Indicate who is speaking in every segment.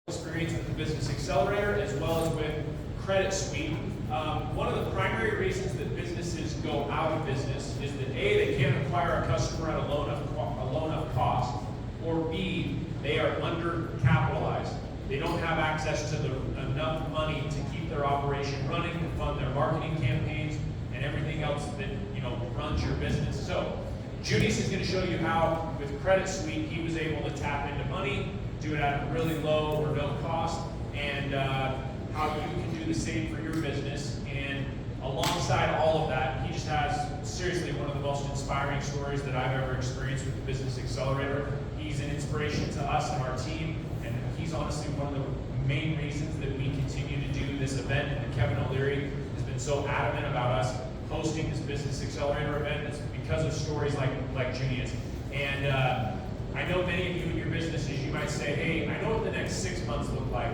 Speaker 1: experience with the Business Accelerator as well as with Credit Suite. One of the primary reasons that businesses go out of business is that A, they can't acquire a customer at a low enough cost, or B, they are undercapitalized. They don't have access to enough money to keep their operation running, to fund their marketing campaigns, and everything else that runs your business. So, Junius is going to show you how, with Credit Suite, he was able to tap into money, do it at a really low or no cost, and how you can do the same for your business. And alongside all of that, he just has seriously one of the most inspiring stories that I've ever experienced with the Business Accelerator. He's an inspiration to us and our team, and he's honestly one of the main reasons that we continue to do this event. And Kevin O'Leary has been so adamant about us hosting this Business Accelerator event. It's because of stories like Junius. And I know many of you in your businesses, you might say, hey, I know what the next 6 months look like,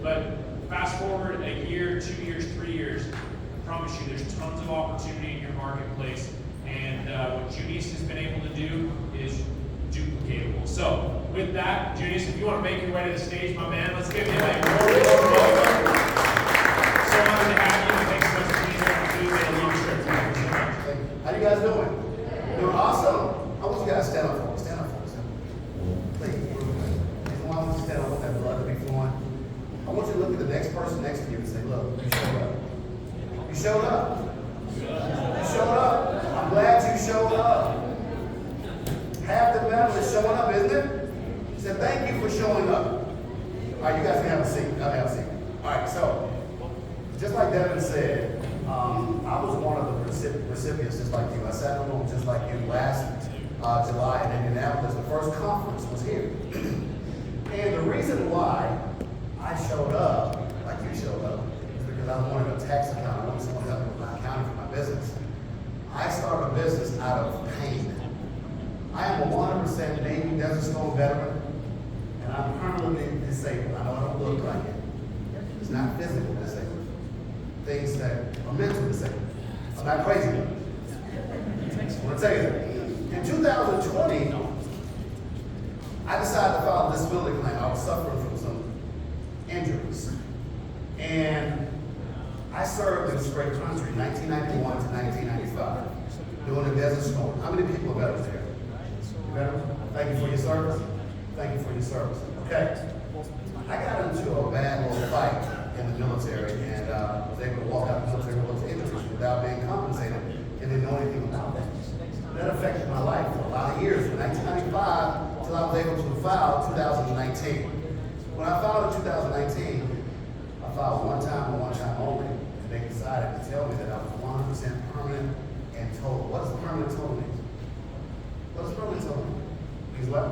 Speaker 1: but fast forward a year, 2 years, 3 years, I promise you there's tons of opportunity in your marketplace, and what Junius has been able to do is duplicatable. So with that, Junius, if you want to make your way to the stage, my man, let's give him a warm welcome. So honored to have you, and thanks so much for being here on Tuesday at Leadership. Thank you so much.
Speaker 2: How you guys doing? Doing awesome. I want you guys to stand up for me. Stand up for me. Please. I want you to stand up with that blood to be flowing. I want you to look at the next person next to you and say, look, you showed up. You showed up. You showed up. I'm glad you showed up. Half the battle is showing up, isn't it? He said, thank you for showing up. All right, you guys can have a seat. I'll have a seat. All right, so, just like Devin said, I was one of the recipients just like you. I sat in a room just like you last July in Indianapolis. The first conference was here. And the reason why I showed up like you showed up is because I wanted a tax accountant. I wanted someone to help me with my accounting for my business. I started a business out of pain. I am a 100% Navy Desert Storm veteran, and I'm permanently disabled. I know I don't look like it. It's not physical disabled. Things that are mental disabled. I'm not crazy. I want to tell you that. In 2020, I decided to file a disability claim. I was suffering from some injuries. And I served in this great country, 1991 to 1995, during the Desert Storm. How many people are veterans here? Veterans? Thank you for your service. Thank you for your service. Okay. I got into a bad little fight in the military and was able to walk out the military with those injuries without being compensated and didn't know anything about that. That affected my life for a lot of years, from 1995 until I was able to file 2019. When I filed in 2019, I filed one time and one time only, and they decided to tell me that I was 100% permanent and total. What does permanent total mean? What does permanent total mean? Means what?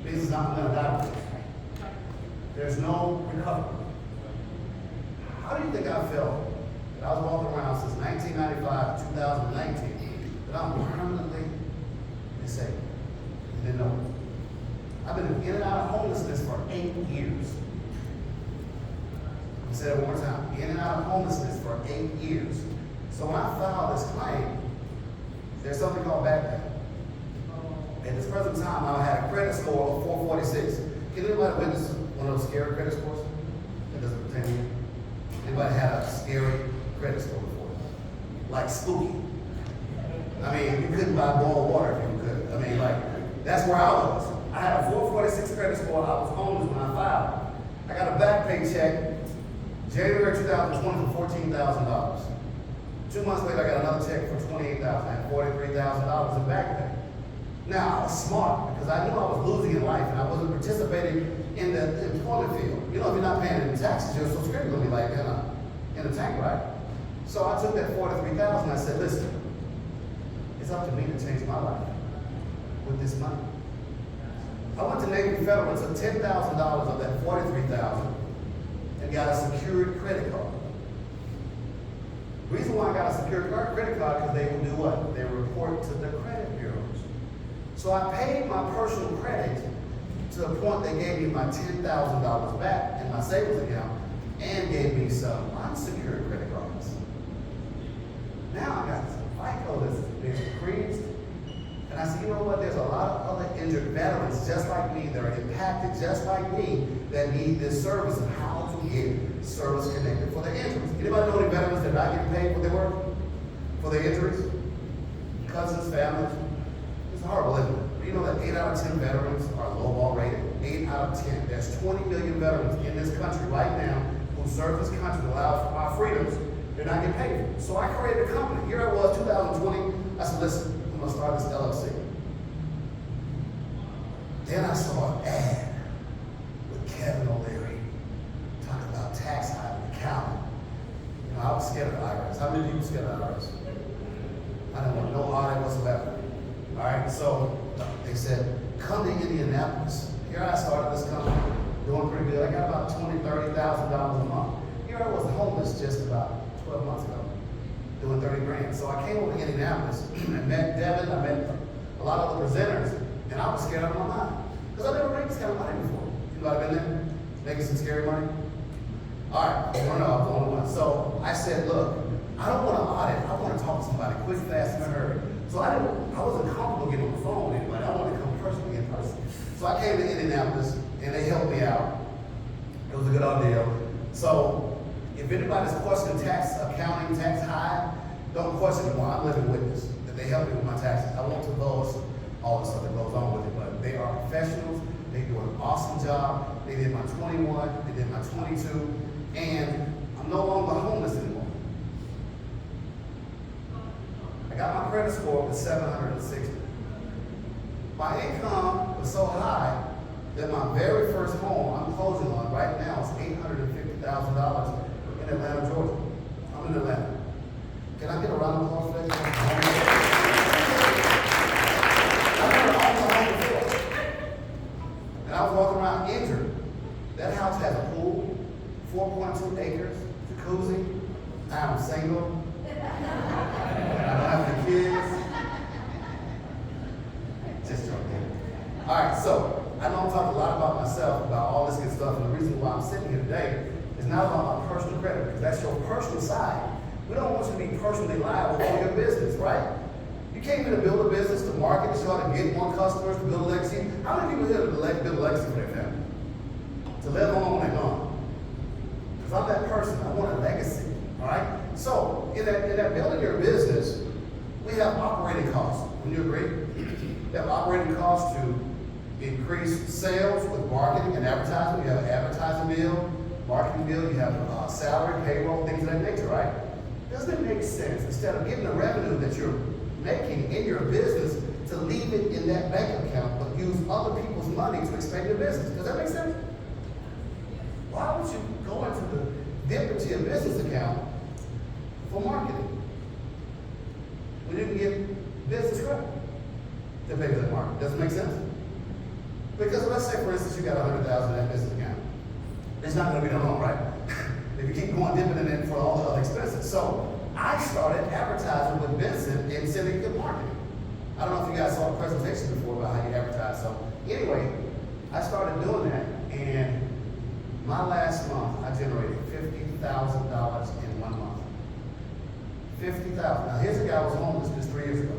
Speaker 2: Means it's not going to die with it. There's no recovery. How do you think I felt that I was walking around since 1995 to 2019 that I'm permanently disabled? You didn't know it. I've been in and out of homelessness for 8 years. I'll say it one more time. In and out of homelessness for 8 years. So when I filed this claim, there's something called back pay. At this present time, I had a credit score of 446. Can anybody witness one of those scary credit scores? That doesn't pertain to you. Anybody had a scary credit score before? Like spooky. I mean, you couldn't buy boiled water if you could. I mean, like, that's where I was. I had a 446 credit score. I was homeless when I filed. I got a back pay check January 2020 for $14,000. 2 months later, I got another check for $28,000. I had $43,000 in back pay. Now, I was smart because I knew I was losing in life and I wasn't participating in the employment field. You know, if you're not paying any taxes, your Social Security will be like in a tank, right? So I took that $43,000 and I said, listen, it's up to me to change my life with this money. I went to Navy Federal and took $10,000 of that $43,000 and got a secured credit card. The reason why I got a secured credit card because they will do what? They report to the credit bureaus. So I paid my personal credit to the point they gave me my $10,000 back in my savings account and gave me some unsecured credit cards. Now I got some FICO that's been increased, and And I said, you know what, there's a lot of other injured veterans just like me that are impacted just like me that need this service of how to get service connected for their injuries. Anybody know any veterans that are not getting paid for their work? For their injuries? Cousins, families? It's horrible, isn't it? You know that 8 out of 10 veterans are lowball rated. 8 out of 10. There's 20 million veterans in this country right now who serve this country to allow for our freedoms. They're not getting paid for it. So I created a company. Here I was, 2020. I said, listen, I'm going to start this LLC. Then I saw an ad with Kevin O'Leary talking about tax hiding and accounting. You know, I was scared of the IRS. How many people scared of the IRS? I didn't want no audit whatsoever. All right, so they said, come to Indianapolis. Here I started this company, doing pretty good. I got about $20,000, $30,000 a month. Here I was homeless just about 12 months ago, doing 30 grand. So I came over to Indianapolis and met Devin, I met a lot of the presenters, and I was scared out of my mind. Because I never made this kind of money before. You know, I've been there, making some scary money. All right, I don't know, I was the only one. So I said, look, I don't want to audit, I want to talk to somebody quick, fast, and in a hurry. So I wasn't comfortable getting on the phone with anybody. I wanted to come personally in person. So I came to Indianapolis and they helped me out. It was a good ordeal. So if anybody's questioning tax accounting, tax high, don't question them. Well, I'm living witness that they helped me with my taxes. I won't divulge all the stuff that goes on with it, but they are professionals. They do an awesome job. They did my 21, they did my 22, and I'm no longer homeless anymore. I got my credit score was 760. My income was so high that my very first home I'm closing on right now is $850,000 in Atlanta, Georgia. I'm in Atlanta. Can I get a round of applause for that? I never owned a home before. And I was walking around injured. That house has a pool, 4.2 acres, jacuzzi. I'm single. I don't have any kids. Just joking. All right, so I know I'm talking a lot about myself, about all this good stuff, and the reason why I'm sitting here today is not about my personal credit, because that's your personal side. We don't want you to be personally liable for your business, right? You came here to build a business, to market, to try to get more customers, to build a legacy. How many people here to build a legacy for their family? To live on when they're gone. Because I'm that person. I want a legacy, all right? So, in that building your business, we have operating costs. Wouldn't you agree? We have operating costs to increase sales with marketing and advertising. You have an advertising bill, marketing bill, you have salary, payroll, things of that nature, right? Doesn't it make sense, instead of getting the revenue that you're making in your business, to leave it in that bank account, but use other people's money to expand your business? Does that make sense? Why would you go into the dip into your business account for marketing when you can get business credit to pay for that market? Does it make sense? Because let's say, for instance, you got $100,000 in that business account. It's not going to be that long, right? If you keep going dipping in it for all the other expenses. So I started advertising with Vincent in syndicate marketing. I don't know if you guys saw the presentation before about how you advertise. So anyway, I started doing that, and my last month I generated $50,000 in 1 month. $50,000. Now here's a guy who was homeless just 3 years ago.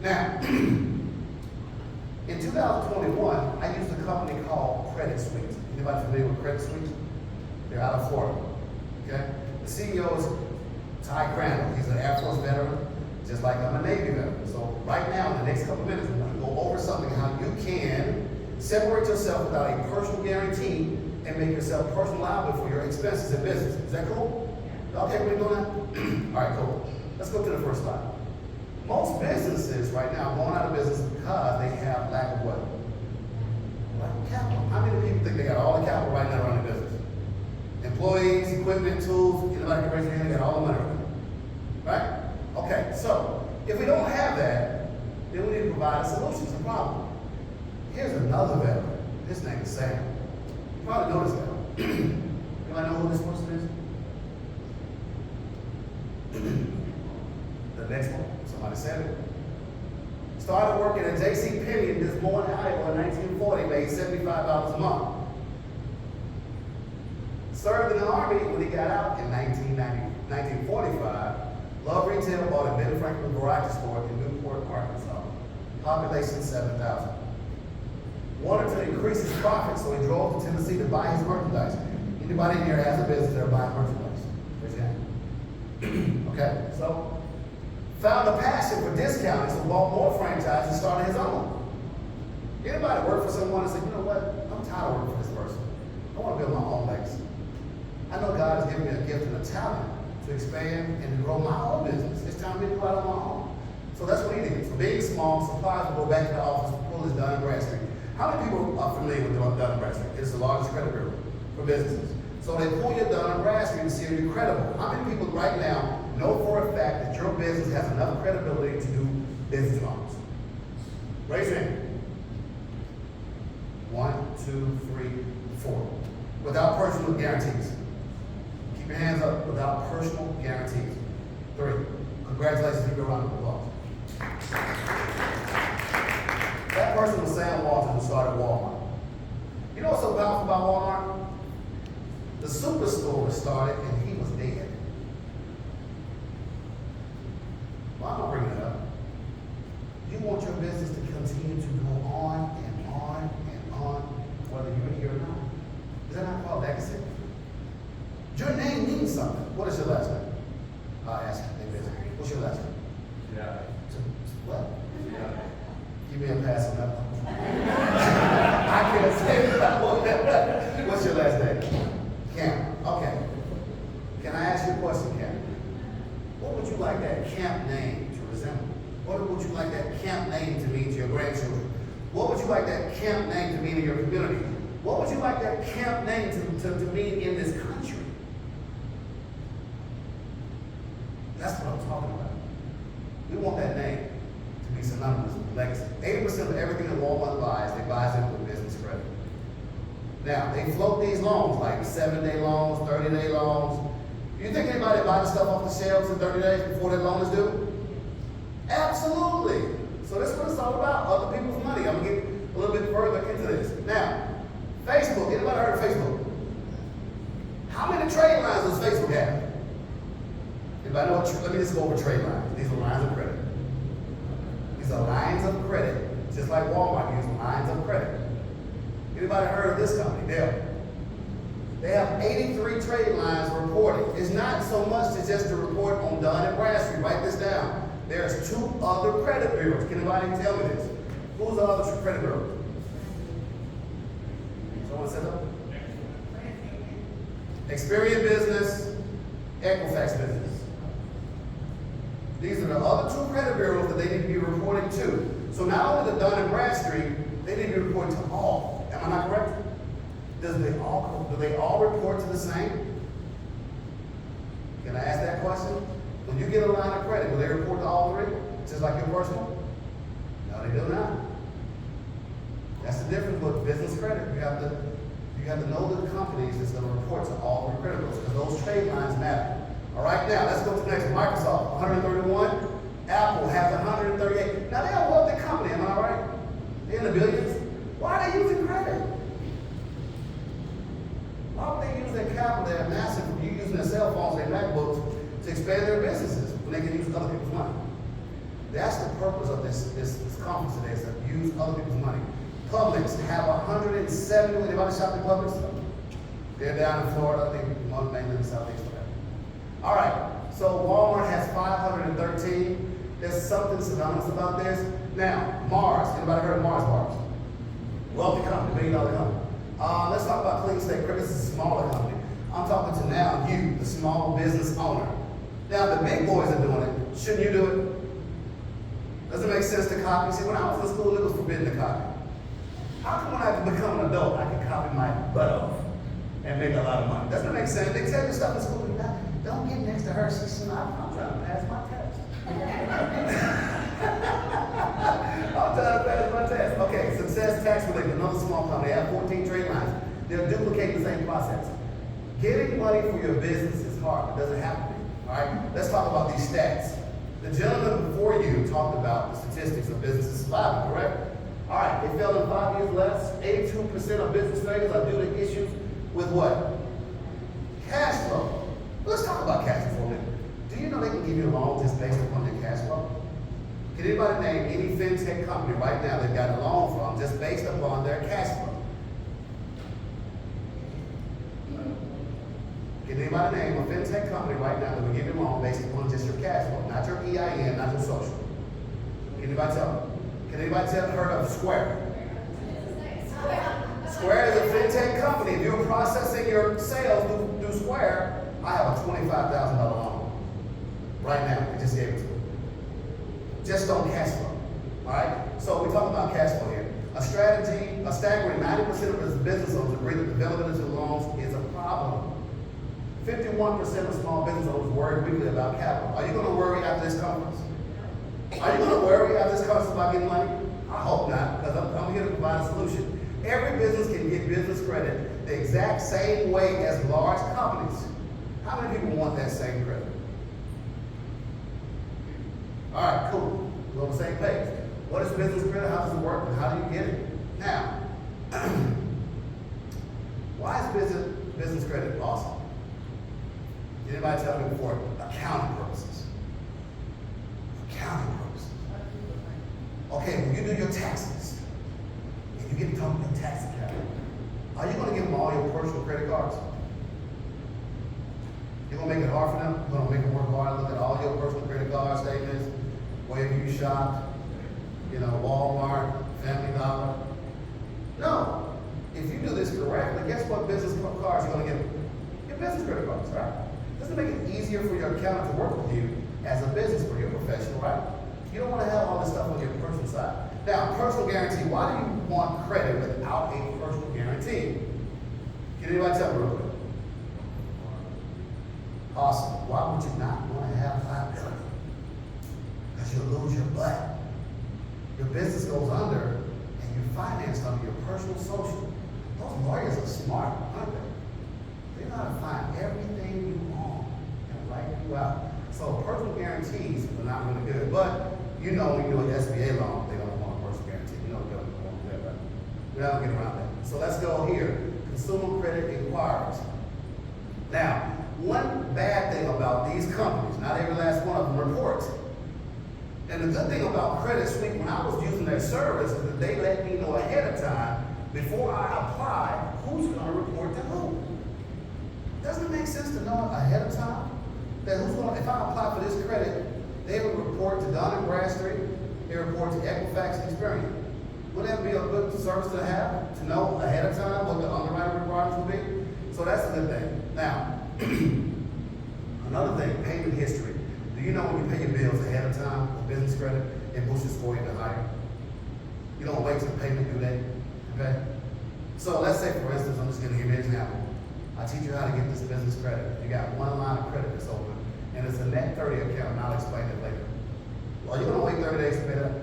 Speaker 2: Now, in 2021, I used a company called Credit Suite. Anybody familiar with Credit Suite? They're out of Florida. Okay? The CEO is Ty Crandall. He's an Air Force veteran, just like I'm a Navy veteran. So right now, in the next couple of minutes, we're going to go over something, how you can separate yourself without a personal guarantee and make yourself personally liable for your expenses in business. Is that cool? Y'all okay with me doing that? All right, cool. Let's go to the first slide. Most businesses right now are going out of business because they have lack of what? Lack of capital. How many people think they got all the capital right now running business? Employees, equipment, tools, anybody can raise their hand, they got all the money right? Right? Okay, so if we don't have that, then we need to provide a solution to the problem. Here's another veteran. His name is Sam. You probably know this guy. Anybody know who this person is? The next one. Somebody said it. Started working at J.C. Penney in Des Moines, Iowa in 1940, made $75 a month. Served in the Army when he got out in 1945. Loved retail, bought a Ben Franklin variety store in Newport, Arkansas. population 7,000. Wanted to increase his profit, so he drove to Tennessee to buy his merchandise. Anybody in here has a business that buys merchandise? Raise your hand. Okay, so found a passion for discounting, so bought more franchises and started his own. Anybody work for someone and say, you know what, I'm tired of working for this person. I want to build my own legacy. I know God has given me a gift and a talent to expand and to grow my own business. It's time for me to go out on my own. So that's what he did. So being small, suppliers will go back to the office to pull his Dun & Bradstreet. How many people are familiar with Dun & Bradstreet? It's the largest credit bureau for businesses. So they pull your Dun & Bradstreet and see if you're credible. How many people right now know for a fact that your business has enough credibility to do business loans? Raise your hand. 1, 2, 3, 4. Without personal guarantees. Keep your hands up. Without personal guarantees. 3. Congratulations, give you a round of applause. That person was Sam Walton, who started Walmart. You know what's so powerful about Walmart? The superstore was started and he was dead. Why am I bringing it up? You want your business to continue to go on and on and on, whether you're here or not. Is that not called legacy? Your name means something. What is your last name? I'll ask you. What's your last name?
Speaker 3: Yeah.
Speaker 2: What?
Speaker 3: Yeah.
Speaker 2: Give me a pass on that one. I can't say that one. What's your last name? Cam. Okay. Can I ask you a question, Cam? What would you like that Camp name to resemble? What would you like that Camp name to mean to your grandchildren? What would you like that Camp name to mean in your community? What would you like that Camp name to mean in this country? That's what I'm talking about. We want that name to be synonymous with legacy. 80% of everything that Walmart buys, they buy it with business credit. Now, they float these loans, like 7-day loans, 30-day loans. Do you think anybody buys stuff off the shelves in 30 days before that loan is due? Absolutely. So that's what it's all about, other people's money. I'm going to get a little bit further into this. Now, Facebook. Anybody heard of Facebook? How many trade lines does Facebook have? Anybody know what, let me just go over trade lines. These are lines of credit. These are lines of credit, just like Walmart uses lines of credit. Anybody heard of this company, Dell? They have 83 trade lines reported. It's not so much as just to report on Dun & Bradstreet. Write this down. There's 2 other credit bureaus. Can anybody tell me this? Who's the other credit bureau? Someone said that? Experian Business, Equifax Business. These are the other 2 credit bureaus that they need to be reporting to. So not only the Dun & Bradstreet, they need to be reporting to all. Am I not correct? Do they all report to the same? Can I ask that question? When you get a line of credit, do they report to all 3? Just like your personal? No, they do not. That's the difference with business credit. You have to know the companies that's going to report to all 3 credit bureaus, because those trade lines matter. All right, now let's go to the next. Microsoft, 131. Apple has 138. Now they're a wealthy company, am I right? They're in the billions. Why are they using credit? Why would they use their capital, their massive, using their cell phones, their MacBooks, to expand their businesses when they can use other people's money? That's the purpose of this conference today, is to use other people's money. Publix have 170. Anybody shop at Publix? They're down in Florida. I think mainland Southeast Florida. All right. So Walmart has 513. There's something synonymous about this. Now, Mars. Anybody heard of Mars bars? Wealthy company, $1 billion company. Let's talk about Clean State Credit. This is a smaller company. I'm talking to now you, the small business owner. Now, the big boys are doing it. Shouldn't you do it? Does it make sense to copy? See, when I was in school, it was forbidden to copy. How come when I become an adult, I can copy my butt off and make a lot of money? Doesn't it make sense? They tell you stuff in school. Don't get next to her. She said, I'm trying to pass my test. I'm trying to pass my test. Okay, Success Tax Relief, another small company. They have 14 trade lines. They're duplicating the same process. Getting money for your business is hard. It doesn't have to be. All right? Let's talk about these stats. The gentleman before you talked about the statistics of businesses surviving, correct? All right, they fell in 5 years less. 82% of business failures are due to issues with what? Cash flow. Let's talk about cash flow. Do you know they can give you a loan just based upon your cash flow? Can anybody name any fintech fintech company right now they've got a loan from just based upon their cash flow? Can anybody name a fintech company right now that will give you a loan based upon just your cash flow, not your EIN, not your social? Can anybody tell me? Can anybody heard of Square? Square is a fintech company. If you're processing your sales through Square, I have a $25,000 loan right now. I just gave it to you. Just on cash flow. All right? So we talk about cash flow here. A staggering 90% of business owners agree that development of loans is a problem. 51% of small business owners worry weekly about capital. Are you going to worry after this conference? Are you going to worry after this conference about getting money? I hope not, because I'm here to provide a solution. Every business can get business credit the exact same way as large companies. How many people want that same credit? All right, cool. We're on the same page. What is business credit? How does it work? And how do you get it? Now, why is business credit awesome? Did anybody tell me before? Accounting purposes. Accounting purposes. Okay, when you do your taxes, and you get to talk to your tax accountant, are you going to give them all your personal credit cards? You're going to make it hard for them? You're going to make them work hard and look at all your personal credit card statements, where you shopped, Walmart, Family Dollar? No. If you do this correctly, guess what business cards you're going to get? Your business credit cards, right? Doesn't it make it easier for your accountant to work with you as a business, for your professional, right? You don't want to have all this stuff on your personal side. Now, personal guarantee. Why do you want credit without a personal guarantee? Can anybody tell me real quick? Awesome. Why would you not want to have liability? Because you'll lose your butt. Your business goes under and you're financed under your personal social. Those lawyers are smart, aren't they? They know how to find everything you own and write you out. So personal guarantees are not really good. But when you do an SBA loan, they don't want a personal guarantee. You know they don't want to do that, right? We're not going to get around that. So let's go here. Consumer credit inquiries. Now, one bad thing about these companies, not every last one of them reports. And the good thing about Credit Suite, when I was using their service, is that they let me know ahead of time, before I apply, who's going to report to who. Doesn't it make sense to know ahead of time that if I apply for this credit, they will report to Dun & Bradstreet, they report to Equifax and Experian. Wouldn't that be a good service to have, to know ahead of time what the underwriting requirements will be? So that's a good thing. Now, another thing, payment history. Do you know when you pay your bills ahead of time with business credit, it boosts your score even higher? You don't wait till the payment due date, okay? So let's say, for instance, I'm just going to give you an example. I teach you how to get this business credit. You got one line of credit that's open, and it's a net 30 account, and I'll explain it later. Are you going to wait 30 days to pay that?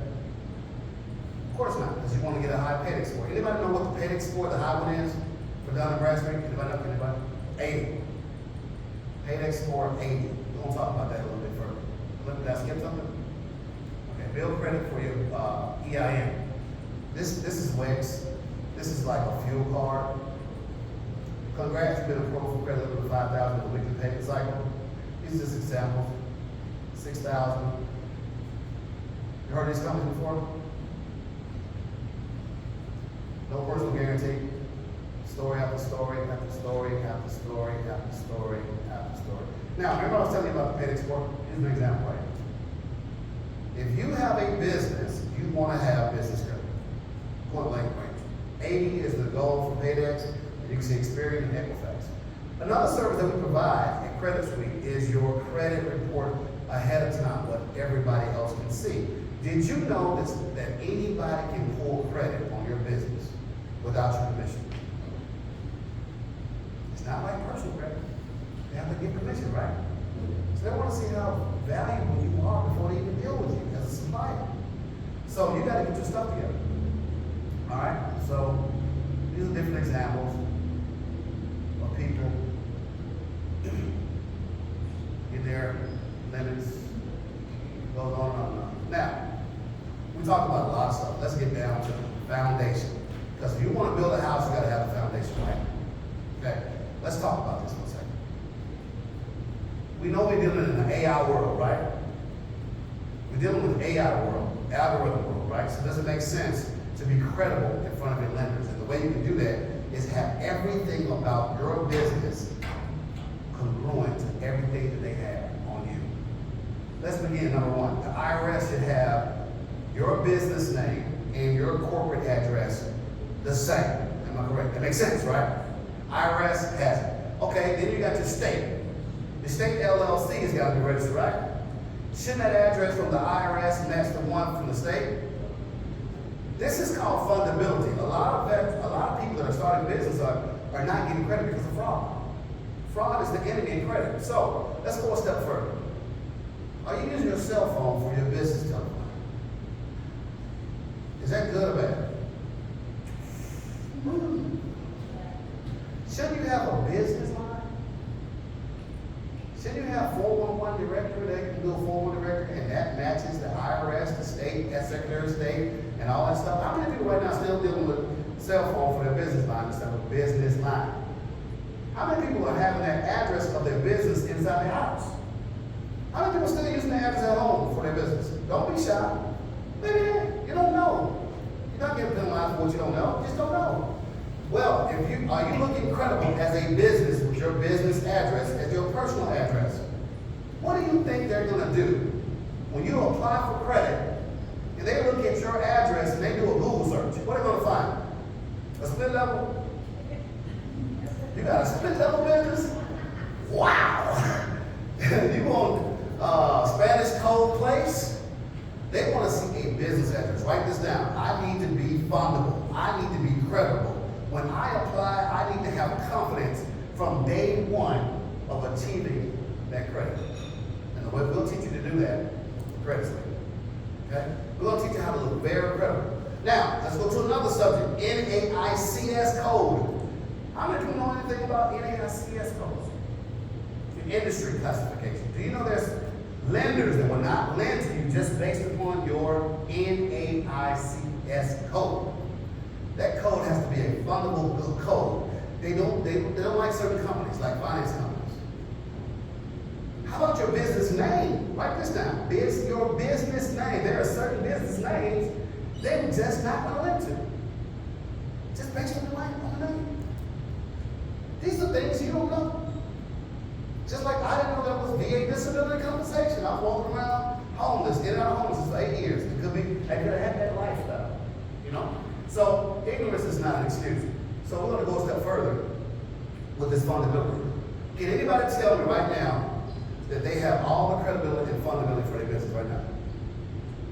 Speaker 2: Of course not, because you want to get a high paydex score. Anybody know what the paydex score, the high one is for Dun & Bradstreet? Anybody know? Anybody? 80. Paydex score 80. We're going to talk about that a little bit further. Did I skip something? Okay, bill credit for your EIN. This is WEX. This is like a fuel card. Congrats, you've been approved for credit limit of $5,000 in the weekly payment cycle. These are just examples. $6,000. You heard of these companies before? No personal guarantee. Story after story after story after story after story after story. Now, remember I was telling you about the paydex score? Here's an example right here. If you have a business, you want to have business credit. Point blank range. 80 is the goal for paydex, and you can see Experian and Equifax. Another service that we provide at Credit Suite is your credit report ahead of time, what everybody else can see. Did you know that anybody can pull credit on your business without your permission? It's not like personal credit. They have to get permission, right? So they want to see how valuable you are before they even deal with you as a supplier. So you got to get your stuff together. All right? So these are different examples of people in their limits, goes on and on and on. Now, we talked about a lot of stuff. Let's get down to foundation. Because if you want to build a house, you got to have a foundation, right? Okay, let's talk about this for a second. We know we're dealing in an AI world, right? We're dealing with an AI world. algorithm world, right? So does it make sense to be credible in front of your lenders? And the way you can do that is have everything about your business congruent to everything that they have on you. Let's begin, number one. The IRS should have your business name and your corporate address the same. Am I correct? That makes sense, right? IRS has it. Okay, then you got your state. The state LLC has got to be registered, right? Shouldn't that address from the IRS match the one from the state? This is called fundability. A lot of people that are starting business are not getting credit because of fraud. Fraud is the enemy in credit. So let's go a step further. Are you using your cell phone for your business telephone? Is that good or bad? Shouldn't you have a business line? Shouldn't you have 411 directory? They can do a 411 directory and that matches the IRS, the state, that Secretary of State, and all that stuff. How many people right now still dealing with cell phone for their business line instead of a business line? How many people are having that address of their business inside their house? How many people still using the address at home for their business? Don't be shy. Maybe you don't know. You're not getting penalized for what you don't know. You just don't know. Well, are you looking credible as a business with your business address as your personal address? What do you think they're going to do when you apply for credit and they look at your address and they do a Google search? What are they going to find? A split level? You got a split level business? Wow! You want Spanish code place? They want to see a business address. Write this down. I need to be fundable. I need to be credible. When I apply, I need to have confidence from day one of achieving that credit. And the way we'll teach you to do that, credit score. Okay? We're going to teach you how to look very credible. Now, let's go to another subject, NAICS code. How many people know anything about NAICS codes? The industry classification. Do you know there's lenders that will not lend to you just based upon your NAICS code? That code has to be a fundable good code. They don't like certain companies, like finance companies. How about your business name? Write this down. Your business name. There are certain business names they're just not going to lend to. Just based on the name. These are things you don't know. Just like I didn't know there was VA disability compensation. I was walking around homeless, in and out of homelessness for 8 years. I could have had that lifestyle, you know? So ignorance is not an excuse. So we're going to go a step further with this fundability. Can anybody tell me right now that they have all the credibility and fundability for their business right now?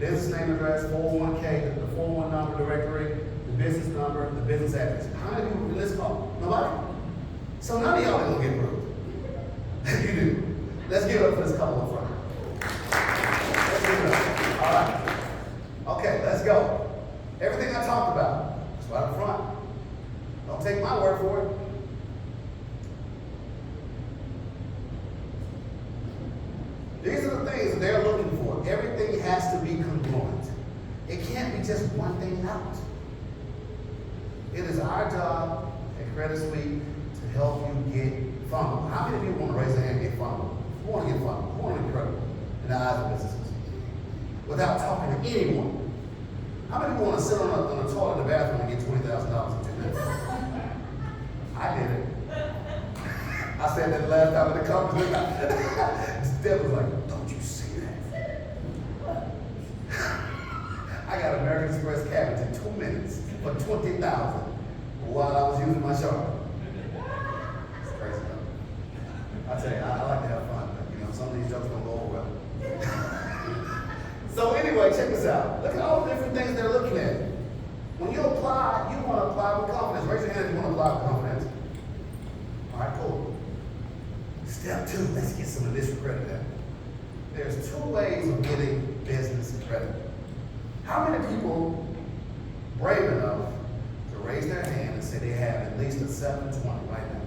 Speaker 2: Business name, address, 401k, the 401 number directory, the business number, the business address. How many people in this call? Nobody? So none of y'all are going to get approved. You do. Let's give it up for this couple up front. Let's give it up. All right. Okay, let's go. Everything I talked about is right up front. Don't take my word for it. These are the things that they're looking for. Everything has to be congruent. It can't be just one thing out. It is our job at Credit Suite to help you get fundable. How many of you want to raise their hand and get fundable? Who want to get fundable? Who want to be credible in the eyes of businesses? Without talking to anyone. How many people want to sit on a toilet in the bathroom and get $20,000 in 2 minutes? I did it. I said that the last time in the company. Deb was like, don't you see that? I got American Express cabbage in 2 minutes for $20,000 while I was using my shower. It's crazy though. I tell you, I like to have fun, but you know, some of these jokes don't go over well. So anyway, check this out. Look at all the different things they're looking at. When you apply, you want to apply with confidence. Raise your hand if you want to apply with confidence. All right, cool. Step 2, let's get some initial credit now. There's 2 ways of getting business credit. How many people brave enough to raise their hand and say they have at least a 720 right now?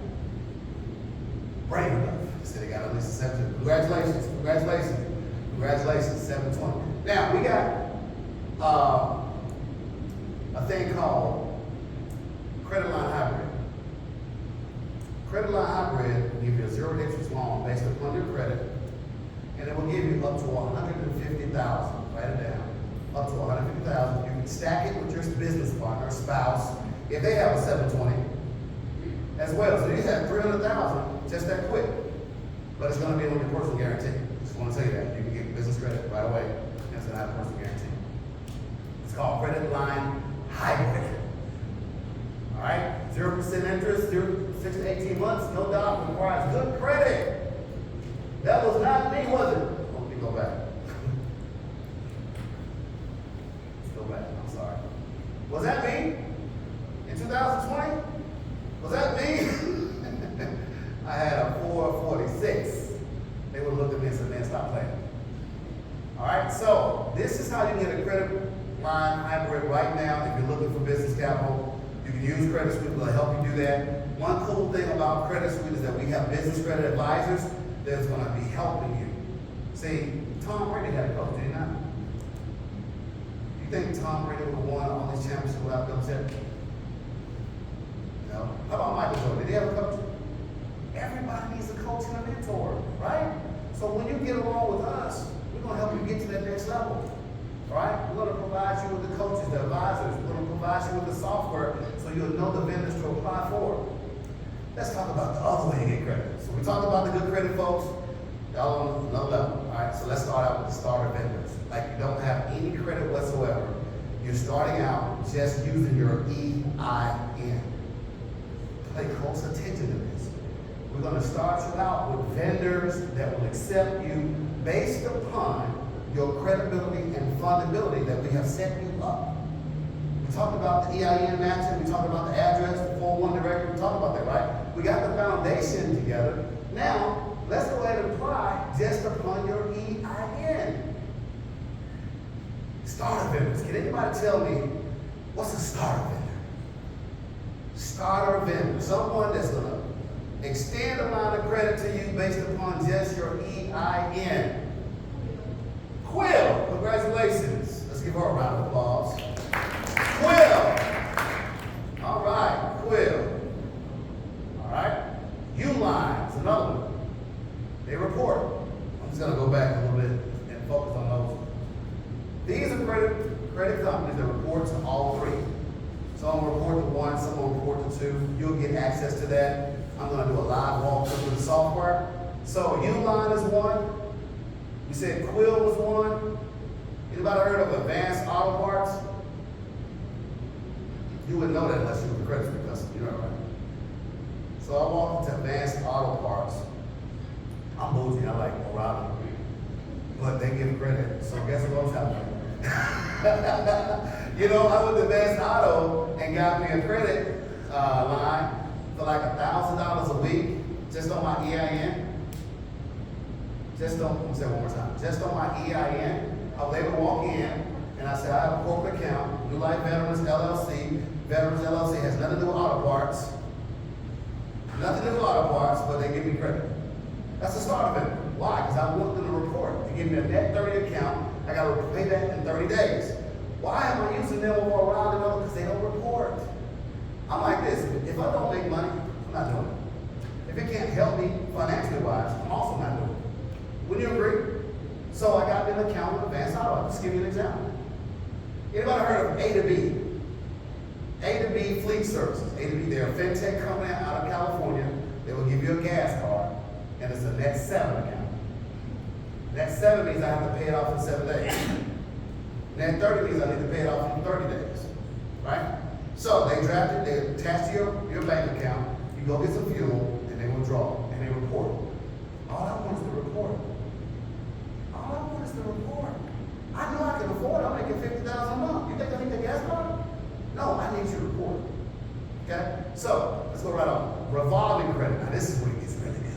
Speaker 2: Brave enough to say they got at least a 720. Congratulations, congratulations, congratulations, 720. Now, we got a thing called credit line hybrid. Credit line hybrid will give you a 0 interest loan based upon your credit, and it will give you up to $150,000, write it down, up to 150,000. You can stack it with your business partner, spouse, if they have a 720 as well. So you have 300,000 just that quick. But it's going to be with your personal guarantee. Just want to tell you that. You can get business credit right away. And it's going to have a personal guarantee. It's called credit line hybrid. All right? 0% interest, 6 to 18 months, no doubt requires good credit. That was not me, was it? Let me go back. Let's go back. I'm sorry. Was that me? In 2020? Was that me? I had a 446. They would look at me and say, man, stop playing. All right, so this is how you get a credit line hybrid right now. If you're looking for business capital, you can use Credit Suite to help you do that. One cool thing about Credit Suite is that we have business credit advisors that's going to be helping you. See, Tom Brady had a coach, did he not? You think Tom Brady would have won all these championships without Belichick? No. How about Michael Jordan? Did he have a coach? Everybody needs a coach and a mentor, right? So when you get along with us, we're going to help you get to that next level. All right? We're going to provide you with the coaches, the advisors. We're going to provide you with the software so you'll know the vendors to apply for. Let's talk about the other way to get credit. So we talked about the good credit folks. Y'all on another level. All right? So let's start out with the starter vendors. Like you don't have any credit whatsoever. You're starting out just using your EIN. Pay close attention to this. We're going to start you out with vendors that will accept you based upon your credibility and fundability that we have set you up. We talked about the EIN matching, we talked about the address, the 401 directory, we talked about that, right? We got the foundation together. Now, let's go ahead and apply just upon your EIN. Starter vendors. Can anybody tell me what's a starter vendor? Starter vendor. Someone that's going to extend a line of credit to you based upon just your EIN. Quill, congratulations. Let's give her a round of applause. Quill. All right, Quill. All right. Uline is another one. They report. I'm just going to go back a little bit and focus on those. These are credit companies that report to all three. Some will report to one, some will report to two. You'll get access to that. I'm going to do a live walkthrough with the software. So Uline is one. We said Quill was one. Anybody heard of Advanced Auto Parts? You wouldn't know that unless you were a credit suite customer. You know, right? So I walked into Advanced Auto Parts. I'm bougie. I like O'Reilly. But they give credit. So guess what I'm telling you? You know, I went to Advanced Auto and got me a credit line for like $1,000 a week just on my EIN. Just on, let me say it one more time. Just on my EIN, I was able to walk in and I said, I have a corporate account, New Life Veterans LLC. Veterans LLC has nothing to do with auto parts. Nothing to do with auto parts, but they give me credit. That's a starter vendor. Why? Because I want them to report. They give me a net 30 account. I got to pay that in 30 days. Why am I using them over around and over? Because they don't report. I'm like this. If I don't make money, I'm not doing it. If it can't help me financially wise, I'm also not doing it. Wouldn't you agree? So I got an account with Advanced Auto. I'll just give you an example. Anybody heard of A to B? A to B Fleet Services. A to B, they're a fintech company out of California. They will give you a gas card, and it's a net 7 account. Net 7 means I have to pay it off in 7 days. Net 30 means I need to pay it off in 30 days. Right? So they draft it, they attach to your bank account, you go get some fuel, and they withdraw, and they report. All I want is the report. All I want is the report. I know I can afford it. I'm making $50,000 a month. You think I need the gas card? No, I need your report. Okay? So, let's go right on. Revolving credit. Now, this is where it gets really good.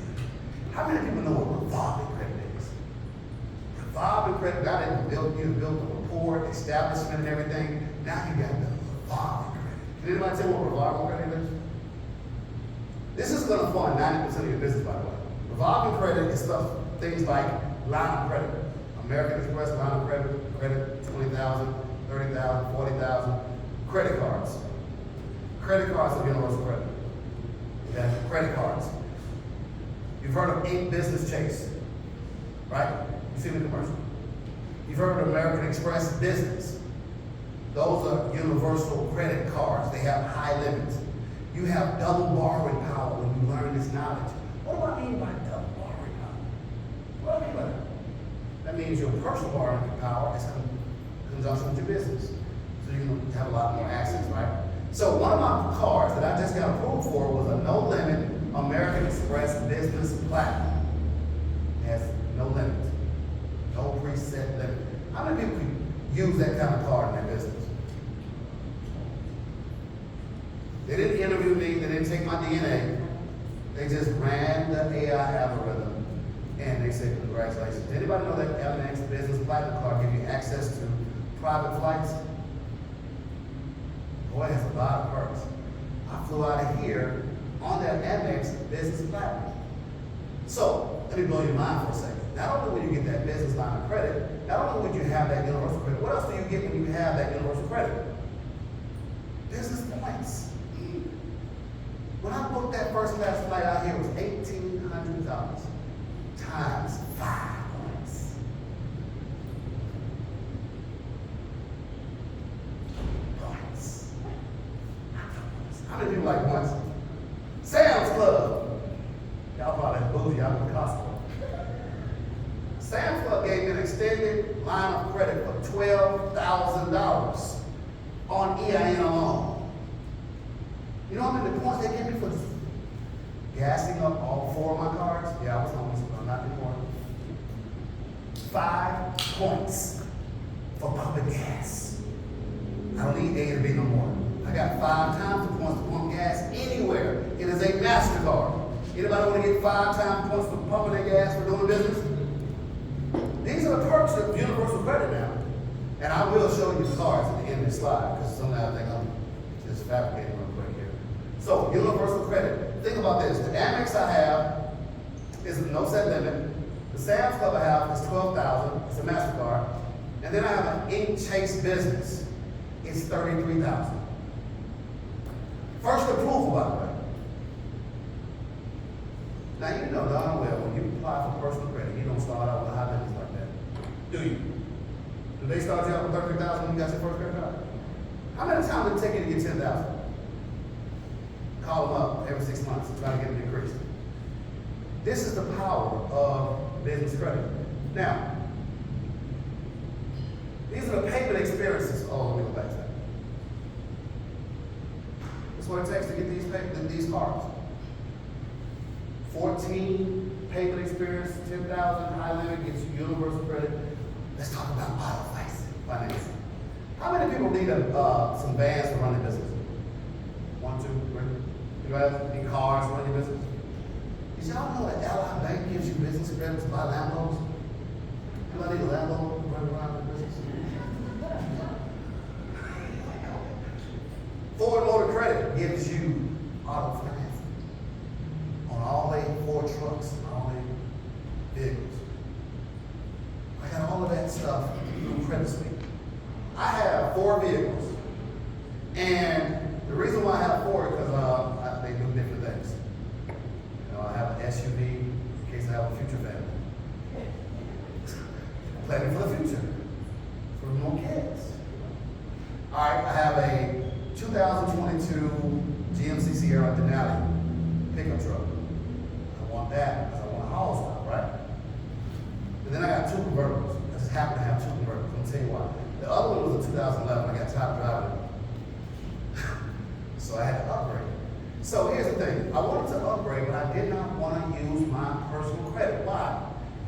Speaker 2: How many people know what revolving credit is? Revolving credit, now that you built the report, establishment, and everything, now you got the revolving credit. Can anybody tell what revolving credit is? This is going to fund 90% of your business, by the way. Revolving credit is stuff, things like line of credit. American Express line of credit, 20,000, 30,000, 40,000. Credit cards. Credit cards are universal credit. Okay? Credit cards. You've heard of Inc. Business Chase, right? You seen the commercial. You've heard of American Express Business. Those are universal credit cards. They have high limits. You have double borrowing power when you learn this knowledge. What do I mean by double borrowing power? What do I mean by that? That means your personal borrowing power is in conjunction with your business. So you can have a lot more access, right? So one of my cards that I just got approved for was a no limit American Express Business Platinum. It has no limit, no preset limit. How many people can use that kind of card in their business? They didn't interview me, they didn't take my DNA. They just ran the AI algorithm and they said, congratulations. Did anybody know that Amex Business Platinum card gives you access to private flights? Boy, it has a lot of perks. I flew out of here on that Amex Business Platinum. So, let me blow your mind for a second. Not only will you get that business line of credit, not only would you have that universal credit, what else do you get when you have that universal credit? Business points. When I booked that first class flight out here, it was $1,800 times 5 points. Points. How many people like points? Sam's Club. Y'all probably bougie, I went to Costco. Sam's Club gave me an extended line of credit for $12,000 on EIN alone. You know how many points they gave me for gassing up all 4 of my cars? Yeah, I was homeless, but I'm not anymore. 5 points for pumping gas. I don't need A to B no more. I got 5 times the points to pump gas anywhere. It is a MasterCard. Anybody want to get 5 times points for pumping their gas for doing business? These are the perks of universal credit now. And I will show you the cards at the end of this slide, because somehow I think I'm just fabricating real quick here. So, universal credit. Think about this. The Amex I have is a no set limit. The Sam's Club I have is $12,000. It's a MasterCard. And then I have an Ink Chase Business. It's $33,000. First approval, by the way. Now, you know darn well, when you apply for personal credit, you don't start out with high limits like that. Do you? Do they start you out with $33,000 when you got your first credit card? How many times did it take you to get $10,000? Call them up every 6 months and try to get them increased. This is the power of business credit. Now, these are the payment experiences. Oh, let me go back to that. That's what it takes to get these cards. 14 payment experience, 10,000 high limit gets you universal credit. Let's talk about auto financing. How many people need some vans to run their business? 1, 2, 3. You guys need cars to run your business? Did y'all know that Ally Bank gives you business credit to buy Lambos? Anybody need a Lambo to run around their business? Ford Motor Credit gives you auto financing on all 4 trucks, all 8 vehicles. I got all of that stuff through Credit Suite. I have 4 vehicles, and the reason why I have 4 is because they do different things. You know, I have an SUV in case I have a future family. I'm planning for the future, for more kids. All right, I have a 2022 GMC Sierra Denali pickup truck. I want that because I want a haul style, right? And then I got 2 convertibles. I just happen to have 2 convertibles. I'll tell you why. The other one was a 2011. I got tired of driving it. So I had to upgrade. So here's the thing. I wanted to upgrade, but I did not want to use my personal credit. Why?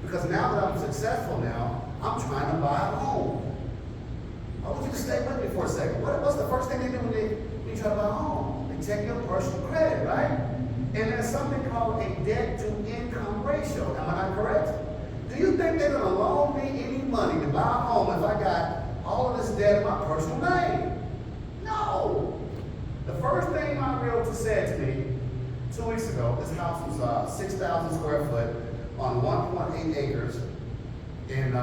Speaker 2: Because now that I'm successful now, I'm trying to buy a home. I want you to stay with me for a second. What's the first thing they do when you try to buy a home? They check your personal credit, right? And there's something called a debt-to-income ratio. Am I not correct? Do you think they're going to loan me any money to buy a home if I got all of this debt in my personal name? No. The first thing my realtor said to me 2 weeks ago, this house was 6,000 square foot on 1.8 acres in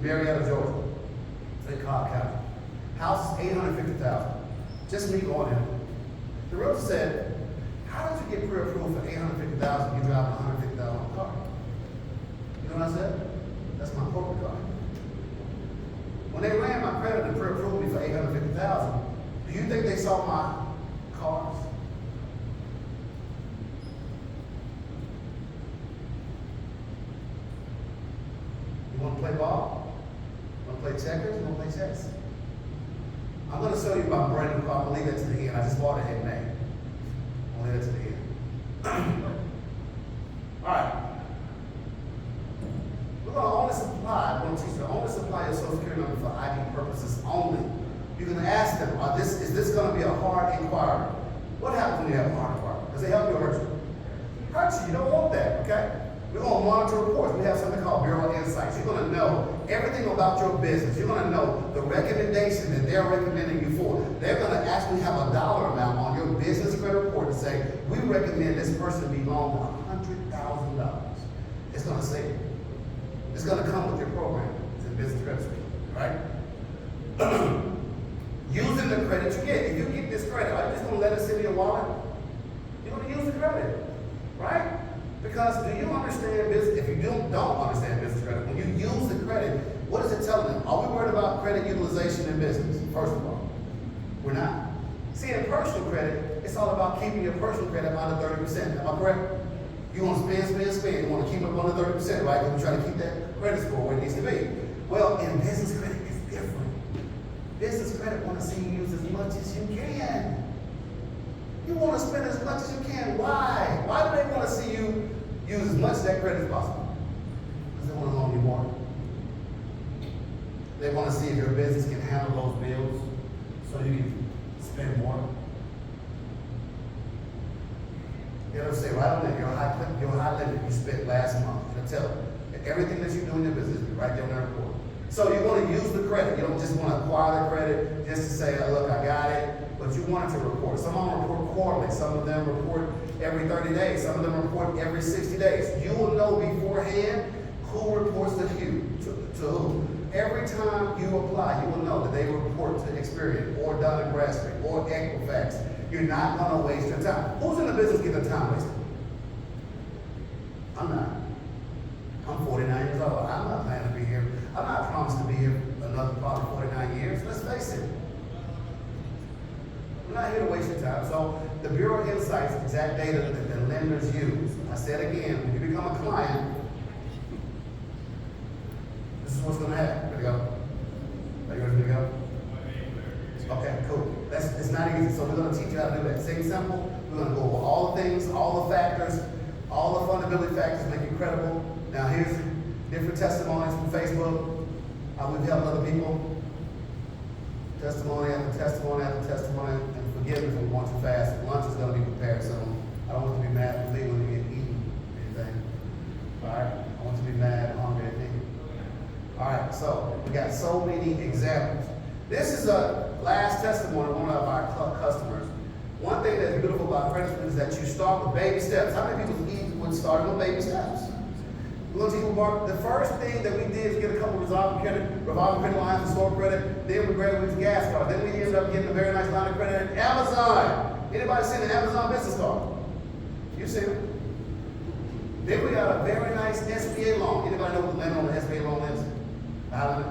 Speaker 2: Marietta, Georgia, in Cobb County. House is $850,000. Just me going in. The realtor said, "How did you get pre-approved for $850,000? You drive a $150,000 car." You know what I said? That's my corporate car. checks. I'm going to show you my brand new car. I'm going to leave that to the end. I just bought it in May. I'm going to leave that to the end. All right. We're going to only supply, I'm going to teach you, only supply your social security number for ID purposes only. You're going to ask them, is this going to be a hard inquiry? What happens when you have a hard inquiry? Does it help you or hurt you? Hurt you. You don't want that, okay? We're going to monitor reports. We have something called Bureau Insights. You're going to know everything about your business. You're going to know the recommendation that they're recommending you for. They're going to actually have a dollar amount on your business credit report to say, we recommend this person be loaned $100,000. It's going to say it. It's going to come with your program. It's in business credit suite, right? Using the credit you get. If you get this credit, are you just going to let it sit in your wallet? You're going to use the credit, right? Because do you understand business? If you don't understand business credit, when you use the credit, what is it telling them? Are we worried about credit utilization in business? First of all, we're not. See, in personal credit, it's all about keeping your personal credit under 30%. Am I correct? You want to spend. You want to keep it under 30%, right? Because you're trying to keep that credit score where it needs to be. Well, in business credit, it's different. Business credit want to see you use as much as you can. You want to spend as much as you can. Why? Why do they want to see you use as much of that credit as possible? Because they want to loan you more. They want to see if your business can handle those bills so you can spend more. It'll say right on there, your high limit you spent last month. It'll tell you everything that you do in your business, right there on that report. So you want to use the credit. You don't just want to acquire the credit just to say, oh, look, I got it. But you want it to report. Some of them report quarterly. Some of them report every 30 days. Some of them report every 60 days. You will know beforehand who reports to who. To who. Every time you apply, you will know that they report to Experian or Dun & Bradstreet or Equifax. You're not going to waste your time. Who's in the business getting time wasted? I'm not. I'm 49 years old. I'm not planning to be here. I'm not promised to be here another probably 49 years. Let's face it. We're not here to waste your time. So the Bureau Insights, exact data that the lenders use. I said again, when you become a client, this is what's going to happen. Ready to go? Are you ready to go? Okay, cool. It's not easy. So we're going to teach you how to do that. Same simple. We're going to go over all the things, all the factors, all the fundability factors make you credible. Now here's different testimonies from Facebook. We've helped other people. Testimony after testimony after testimony. And forgive me if I'm going too fast. Lunch is going to be prepared soon. I don't want to be mad at me when you get eaten or anything. All right? I want to be mad and hungry at me. All right, so we got so many examples. This is a last testimony of one of our customers. One thing that's beautiful about credit is that you start with baby steps. How many people would start with baby steps? We're going to teach you about the first thing that we did is get a couple of revolving credit lines and store credit. Then we graduated to gas card. Then we ended up getting a very nice line of credit at Amazon. Anybody seen an Amazon business card? You seen it? Then we got a very nice SBA loan. Anybody know what the limit on the SBA loan is? How limit?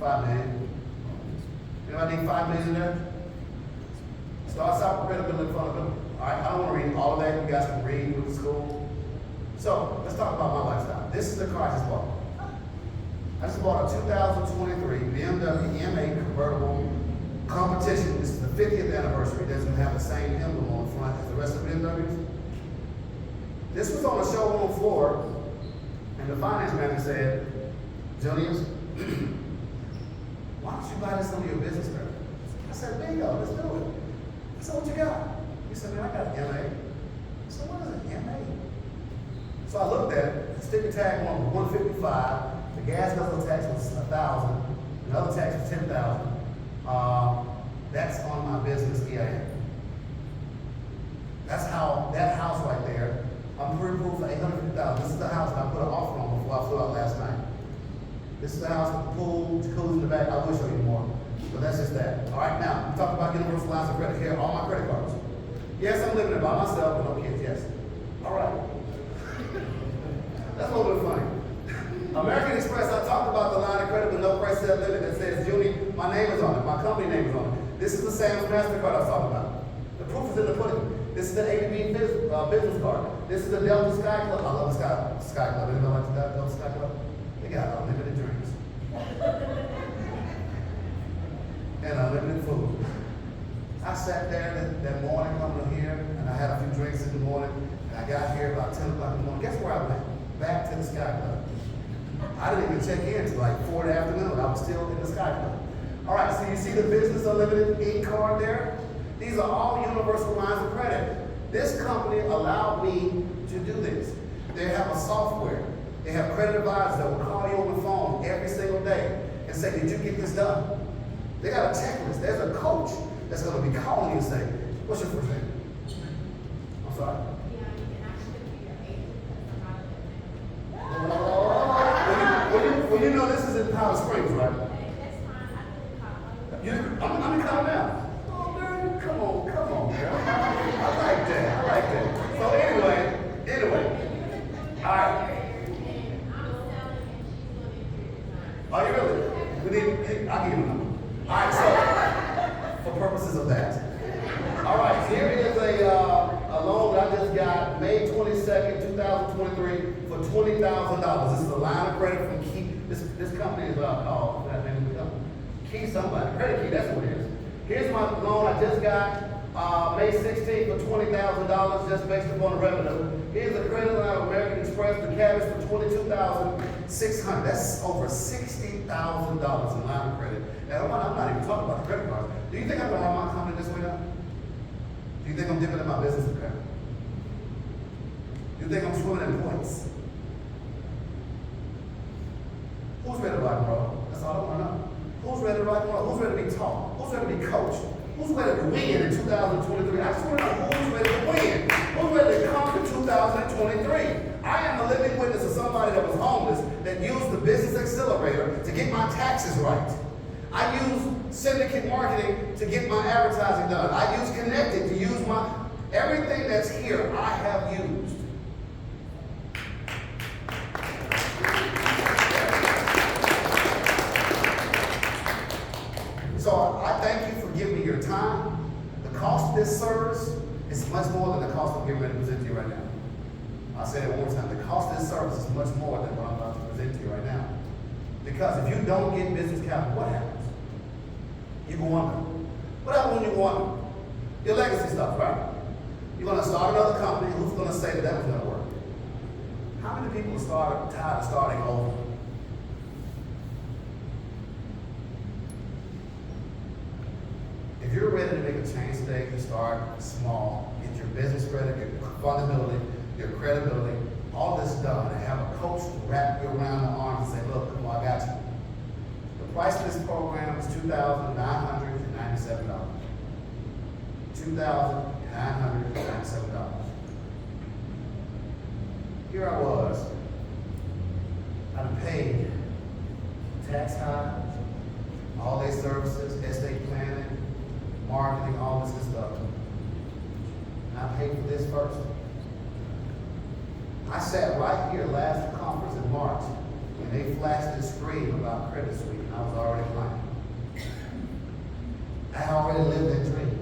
Speaker 2: $5 million. Anybody need $5 million in there? Starts out with credibility, fundability. All right, I don't want to read all of that. You guys can read with the school. So let's talk about my lifestyle. This is the car I just bought. I just bought a 2023 BMW M8 convertible competition. This is the 50th anniversary. It doesn't have the same emblem on the front as the rest of the BMWs. This was on the showroom floor, and the finance manager said, Juniors, why don't you buy this under your business credit? I said, bingo, let's do it. I said, what you got? He said, man, I got an M8. I said, what is an M8? So I looked at it, the sticker tag one was $155, the gas guzzler tax was $1,000, another tax was $10,000. That's on my business EIN. That's how, that house right there, I'm pre-approved for $850,000. This is the house that I put an offer on before I flew out last night. This is the house with the pool, jacuzzi in the back. I will show you more, but that's just that. All right, now, we talked about universal lines of credit. Here are all my credit cards. Yes, I'm living it by myself with no kids, yes. All right. That's a little bit funny. American Express, I talked about the line of credit with no price set limit that says Junie, my name is on it, my company name is on it. This is the Sam's MasterCard I was talking about. The proof is in the pudding. This is the ABB business card. This is the Delta Sky Club. I love the Sky Club. Anybody like the Delta Sky Club? They got unlimited drinks. and unlimited food. I sat there that morning coming here, and I had a few drinks in the morning, and I got here about 10 o'clock in the morning. Guess where I went? Back to the Sky Club. I didn't even check in until like 4 in the afternoon. I was still in the Sky Club. All right, so you see the Business Unlimited Inc. card there? These are all universal lines of credit. This company allowed me to do this. They have a software. They have credit advisors that will call you on the phone every single day and say, did you get this done? They got a checklist. There's a coach that's going to be calling you and say, what's your first name? I'm sorry. Well, you know this is in Powder Springs, right? I'm in Colorado now. Oh, girl, come on, girl. I like that. So anyway. All right. Are you really? I'll give you a number. All right, so for purposes of that. All right, here is a loan that I just got May 22nd, 2023 for $20,000. This is a line of credit from Key. This company is called, that name of the company. Key somebody, Credit Key, that's what it is. Here's my loan I just got May 16th for $20,000 just based upon the revenue. Here's a credit line of American Express, the cabbage for $22,600. That's over $60,000 in line of credit. And I'm not even talking about the credit cards. Do you think I'm gonna run my company this way now? Do you think I'm dipping in my business account? Do you think I'm swimming in points? Who's ready to rock and roll? That's all I want to know. Who's ready to rock and roll? Who's ready to be taught? Who's ready to be coached? Who's ready to win in 2023? I just want to know who's ready to win. Who's ready to conquer 2023? I am a living witness of somebody that was homeless that used the business accelerator to get my taxes right. I use syndicate marketing to get my advertising done. I use Connected to use everything that's here, I have used. So I thank you for giving me your time. The cost of this service is much more than the cost I'm getting ready to present to you right now. I'll say that one more time. The cost of this service is much more than what I'm about to present to you right now. Because if you don't get business capital, what happens? You go under. What happens when you go under? Your legacy stuff, right? You're going to start another company. Who's going to say that was going to work? How many people are tired of starting over? If you're ready to make a change today, to start small, get your business credit, your fundability, your credibility, all this done, and have a coach to wrap you around the arms and say, look, come on, I got you. The price of this program is $2,997. $2,997. Here I was. I've paid tax high, all day services, estate planning, marketing, all this good stuff. And I paid for this first. I sat right here last conference in March when they flashed this screen about Credit Suite, and I was already planning. I already lived that dream.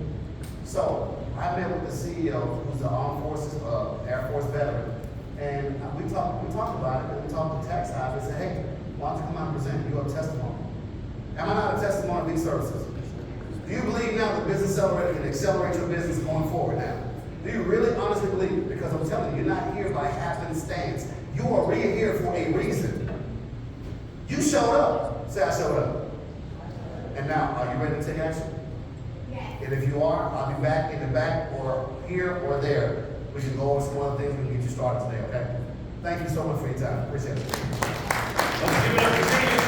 Speaker 2: So I met with the CEO, who's the Armed Forces, Air Force veteran, and we talked about it, and we talked to tax high. They said, hey, why don't you come out and present your testimony? Am I not a testimony of these services? Do you believe now that Business Accelerator can accelerate your business going forward now? Do you really honestly believe it? Because I'm telling you, you're not here by happenstance. You are really here for a reason. You showed up. Say, I showed up. And now, are you ready to take action? Yes. And if you are, I'll be back in the back or here or there. We can go over some other things. We can get you started today, okay? Thank you so much for your time. Appreciate it.
Speaker 1: Let's give it up for Dave.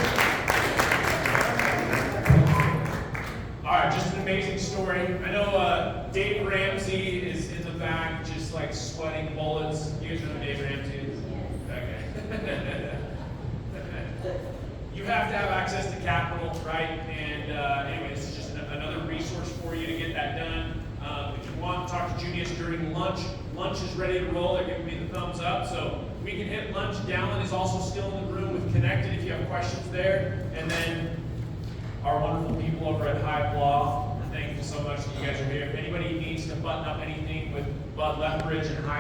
Speaker 1: All right, just an amazing story. I know Dave Ramsey is in the back, just like sweating bullets. You guys know who Dave Ramsey is? Okay. You have to have access to capital, right? And anyway, this is just another resource for you to get that done. If you want to talk to Junius during lunch, lunch is ready to roll. They're giving me the thumbs up, so we can hit lunch. Dallin is also still in the room with Connected if you have questions there. And then our wonderful people over at High Bluff, we're thankful so much that you guys are here. If anybody needs to button up anything with Bud Lethbridge and High